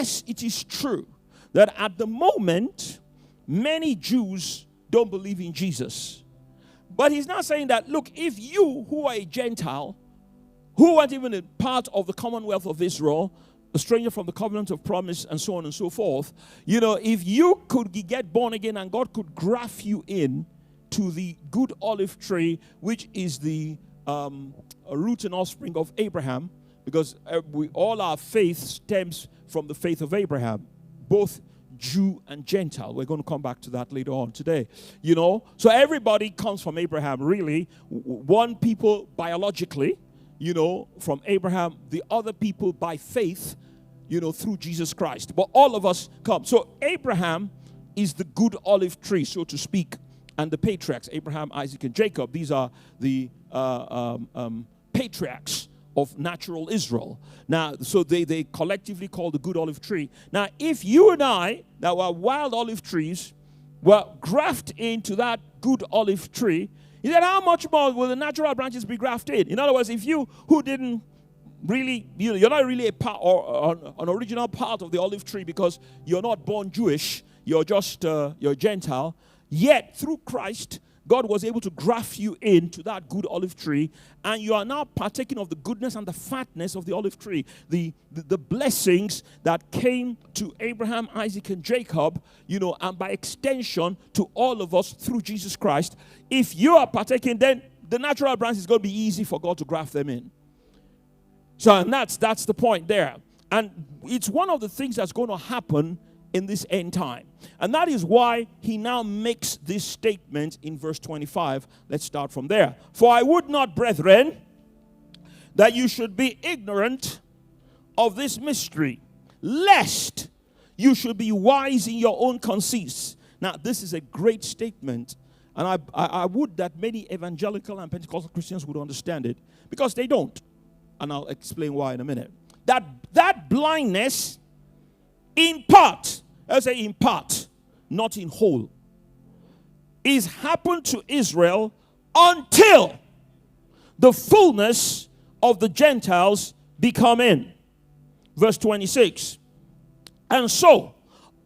yes, it is true that at the moment, many Jews don't believe in Jesus. But he's not saying that, look, if you who are a Gentile, who weren't even a part of the commonwealth of Israel, a stranger from the covenant of promise, and so on and so forth, if you could get born again and God could graft you in to the good olive tree, which is the root and offspring of Abraham, because all our faith stems from the faith of Abraham, both Jew and Gentile. We're going to come back to that later on today. So everybody comes from Abraham, really. One people biologically, from Abraham, the other people by faith, through Jesus Christ. But all of us come. So Abraham is the good olive tree, so to speak, and the patriarchs, Abraham, Isaac, and Jacob. These are the patriarchs of natural Israel. Now, so they collectively call the good olive tree. Now, if you and I, that were wild olive trees, were grafted into that good olive tree, he said, how much more will the natural branches be grafted? In other words, if you who didn't really, you're not really a part or an original part of the olive tree because you're not born Jewish, you're just you're Gentile, yet through Christ, God was able to graft you into that good olive tree, and you are now partaking of the goodness and the fatness of the olive tree. The blessings that came to Abraham, Isaac, and Jacob, and by extension to all of us through Jesus Christ. If you are partaking, then the natural branch is going to be easy for God to graft them in. So, and that's the point there. And it's one of the things that's going to happen in this end time. And that is why he now makes this statement in verse 25. Let's start from there. For I would not, brethren, that you should be ignorant of this mystery, lest you should be wise in your own conceits. Now, this is a great statement, and I would that many evangelical and Pentecostal Christians would understand it, because they don't. And I'll explain why in a minute. That blindness, in part, I'll say in part, not in whole, is happened to Israel until the fullness of the Gentiles be come in. Verse 26. And so,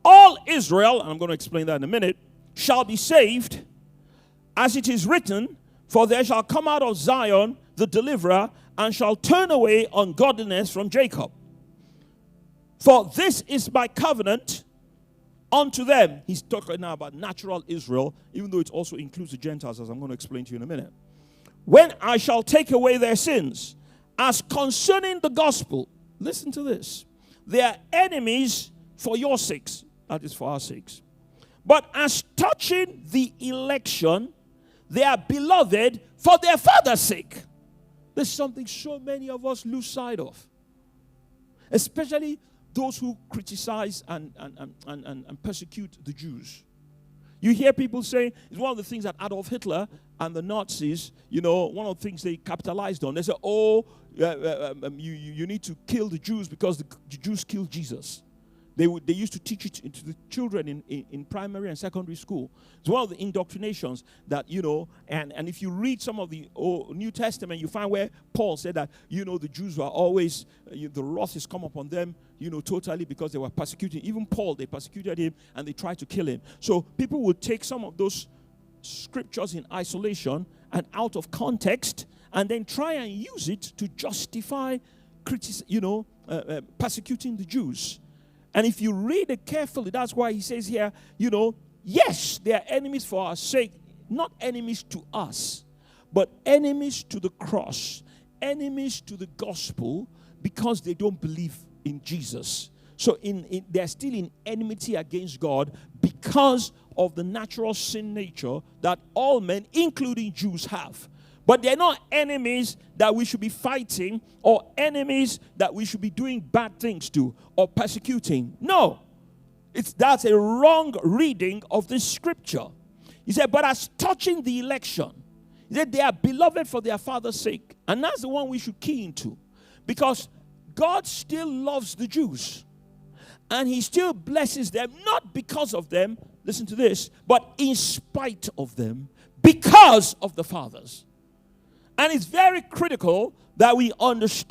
all Israel, and I'm going to explain that in a minute, shall be saved, as it is written, for there shall come out of Zion the deliverer, and shall turn away ungodliness from Jacob. For this is my covenant unto them. He's talking now about natural Israel, even though it also includes the Gentiles, as I'm going to explain to you in a minute. When I shall take away their sins, as concerning the gospel, listen to this, they are enemies for your sakes, that is for our sakes. But as touching the election, they are beloved for their father's sake. There's something so many of us lose sight of, especially those who criticize and persecute the Jews. You hear people say, it's one of the things that Adolf Hitler and the Nazis, one of the things they capitalized on. They say, you need to kill the Jews because the Jews killed Jesus. They used to teach it to the children in primary and secondary school. It's one of the indoctrinations that, and if you read some of the New Testament, you find where Paul said that, the Jews were always, the wrath has come upon them, totally because they were persecuting. Even Paul, they persecuted him and they tried to kill him. So people would take some of those scriptures in isolation and out of context and then try and use it to justify persecuting the Jews. And if you read it carefully, that's why he says here, yes, they are enemies for our sake, not enemies to us, but enemies to the cross, enemies to the gospel, because they don't believe in Jesus. So they're still in enmity against God because of the natural sin nature that all men, including Jews, have. But they're not enemies that we should be fighting or enemies that we should be doing bad things to or persecuting. No. That's a wrong reading of this scripture. He said, but as touching the election, he said they are beloved for their father's sake. And that's the one we should key into. Because God still loves the Jews. And he still blesses them, not because of them, listen to this, but in spite of them, because of the fathers. And it's very critical that we understand